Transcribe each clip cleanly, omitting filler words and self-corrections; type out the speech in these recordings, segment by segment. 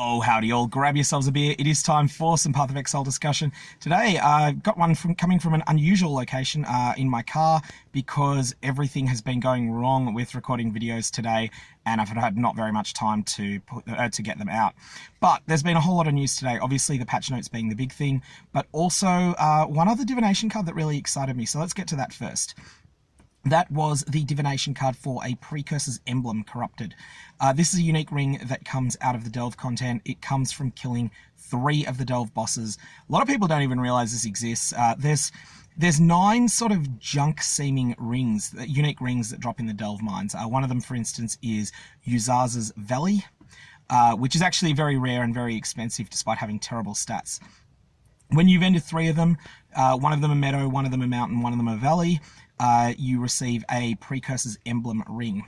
Oh, howdy all. Grab yourselves a beer. It is time for some Path of Exile discussion. Today, I've got one coming from an unusual location in my car because everything has been going wrong with recording videos today, and I've had not very much time to get them out. But there's been a whole lot of news today. Obviously, the patch notes being the big thing, but also one other divination card that really excited me. So let's get to that first. That was the divination card for a Precursor's Emblem Corrupted. This is a unique ring that comes out of the Delve content. It comes from killing 3 of the Delve bosses. A lot of people don't even realize this exists. There's 9 sort of junk-seeming rings, unique rings that drop in the Delve mines. One of them, for instance, is Uzaza's Valley, which is actually very rare and very expensive despite having terrible stats. When you've ended 3 of them, one of them a meadow, one of them a mountain, one of them a valley, you receive a Precursor's Emblem ring.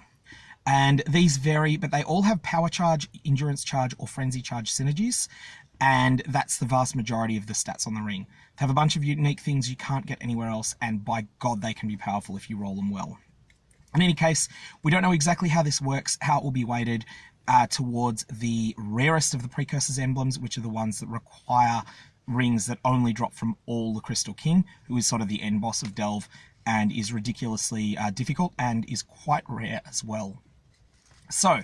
And these vary, but they all have power charge, endurance charge, or frenzy charge synergies, and that's the vast majority of the stats on the ring. They have a bunch of unique things you can't get anywhere else, and by God, they can be powerful if you roll them well. In any case, we don't know exactly how this works, how it will be weighted towards the rarest of the Precursor's emblems, which are the ones that require rings that only drop from all the Crystal King, who is sort of the end boss of Delve, and is ridiculously difficult and is quite rare as well. So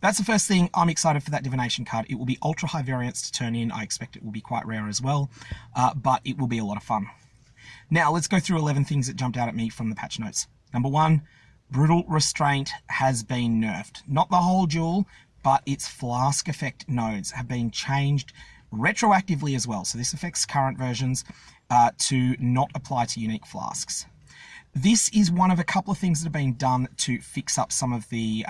that's the first thing. I'm excited for that divination card. It will be ultra high variance to turn in. I expect it will be quite rare as well, but it will be a lot of fun. Now let's go through 11 things that jumped out at me from the patch notes. Number 1, Brutal Restraint has been nerfed. Not the whole duel, but its Flask effect nodes have been changed retroactively as well. So this affects current versions to not apply to unique flasks. This is one of a couple of things that have been done to fix up some of the,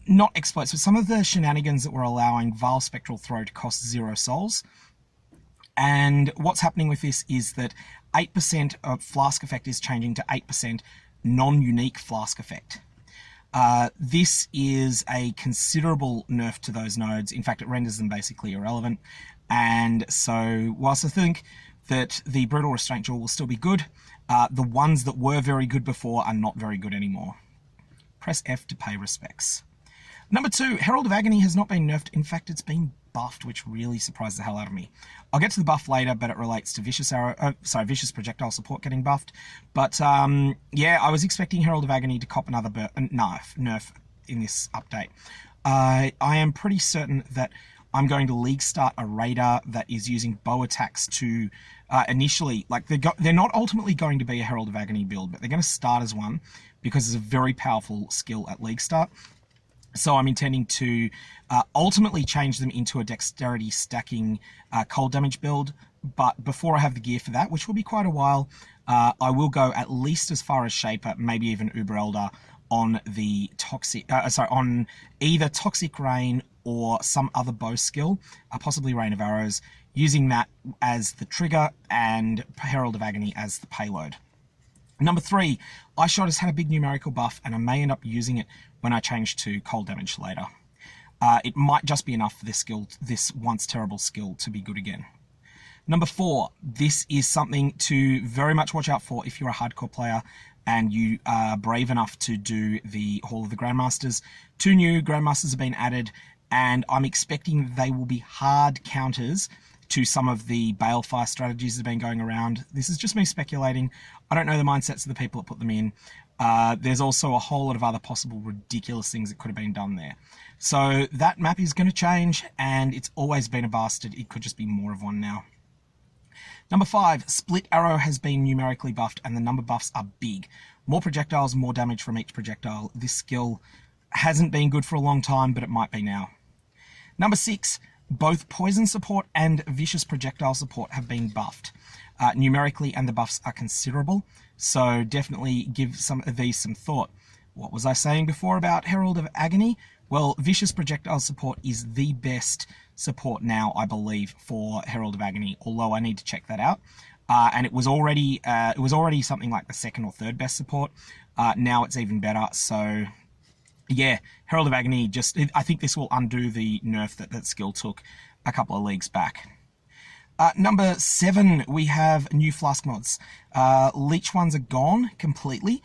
not exploits, but some of the shenanigans that were allowing Vile Spectral Throw to cost 0 souls. And what's happening with this is that 8% of Flask effect is changing to 8% non-unique Flask effect. This is a considerable nerf to those nodes. In fact, it renders them basically irrelevant. And so, whilst I think that the Brutal Restraint duel will still be good, the ones that were very good before are not very good anymore. Press F to pay respects. Number 2, Herald of Agony has not been nerfed. In fact, it's been buffed, which really surprised the hell out of me. I'll get to the buff later, but it relates to Vicious Vicious Projectile support getting buffed. But yeah, I was expecting Herald of Agony to cop another nerf in this update. I am pretty certain that I'm going to league start a raider that is using bow attacks to initially, like they're not ultimately going to be a Herald of Agony build, but they're going to start as one because it's a very powerful skill at league start. So I'm intending to ultimately change them into a dexterity stacking cold damage build. But before I have the gear for that, which will be quite a while, I will go at least as far as Shaper, maybe even Uber Elder on the on either Toxic Rain or some other bow skill, possibly Rain of Arrows, using that as the trigger and Herald of Agony as the payload. Number 3, Eyeshot has had a big numerical buff, and I may end up using it when I change to cold damage later. It might just be enough for this skill, this once terrible skill, to be good again. Number 4, this is something to very much watch out for if you're a hardcore player and you are brave enough to do the Hall of the Grandmasters. 2 new Grandmasters have been added, and I'm expecting they will be hard counters to some of the Balefire strategies that have been going around. This is just me speculating. I don't know the mindsets of the people that put them in. There's also a whole lot of other possible ridiculous things that could have been done there. So that map is going to change, and it's always been a bastard. It could just be more of one now. Number 5, Split Arrow has been numerically buffed, and the number buffs are big. More projectiles, more damage from each projectile. This skill hasn't been good for a long time, but it might be now. Number 6, both Poison support and Vicious Projectile support have been buffed numerically, and the buffs are considerable, so definitely give some of these some thought. What was I saying before about Herald of Agony? Well, Vicious Projectile support is the best support now, I believe, for Herald of Agony, although I need to check that out. And it was already something like the 2nd or 3rd best support. Now it's even better, so yeah, Herald of Agony, I think this will undo the nerf that skill took a couple of leagues back. Number 7, we have new Flask mods. Leech ones are gone completely.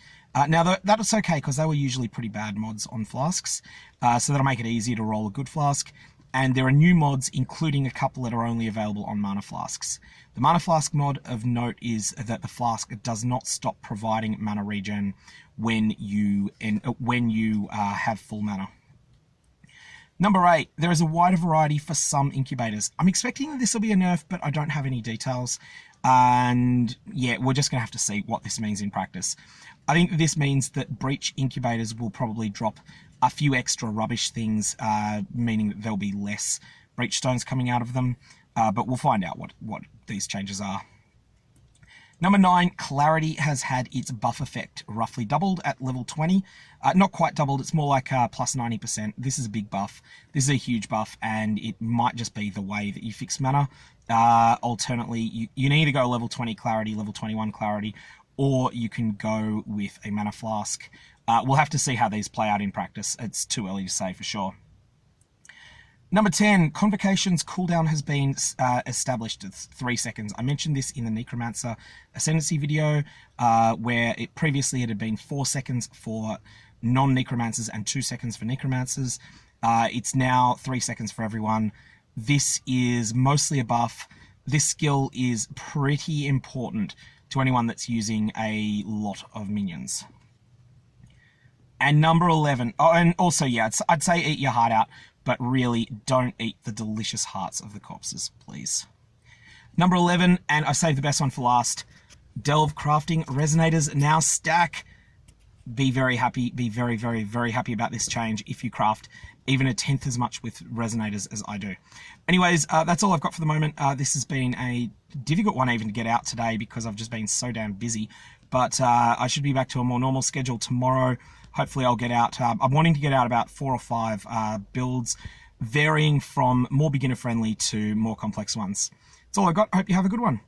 Now, that's okay, because they were usually pretty bad mods on Flasks, so that'll make it easier to roll a good Flask. and there are new mods, including a couple that are only available on Mana Flasks. The Mana Flask mod of note is that the Flask does not stop providing mana regen when you have full mana. Number 8, there is a wider variety for some incubators. I'm expecting this will be a nerf, but I don't have any details. And yeah, we're just going to have to see what this means in practice. I think this means that breach incubators will probably drop a few extra rubbish things, meaning that there'll be less breach stones coming out of them. But we'll find out what these changes are. Number 9, Clarity has had its buff effect roughly doubled at level 20. Not quite doubled, it's more like plus 90%. This is a big buff. This is a huge buff, and it might just be the way that you fix mana. Alternately, you can either go level 20 Clarity, level 21 Clarity, or you can go with a Mana Flask. We'll have to see how these play out in practice. It's too early to say for sure. Number 10, Convocation's cooldown has been established at 3 seconds. I mentioned this in the Necromancer Ascendancy video, where it previously had been 4 seconds for non-Necromancers and 2 seconds for Necromancers. It's now 3 seconds for everyone. This is mostly a buff. This skill is pretty important to anyone that's using a lot of minions. And number 11, oh, and also, yeah, I'd say eat your heart out, but really don't eat the delicious hearts of the corpses, please. Number 11, and I saved the best one for last, Delve Crafting Resonators now stack. Be very happy, be very, very, very happy about this change if you craft even 1/10 as much with Resonators as I do. Anyways, that's all I've got for the moment. This has been a difficult one even to get out today because I've just been so damn busy. But I should be back to a more normal schedule tomorrow. Hopefully I'll get out, I'm wanting to get out about 4 or 5 builds, varying from more beginner friendly to more complex ones. That's all I've got. Hope you have a good one.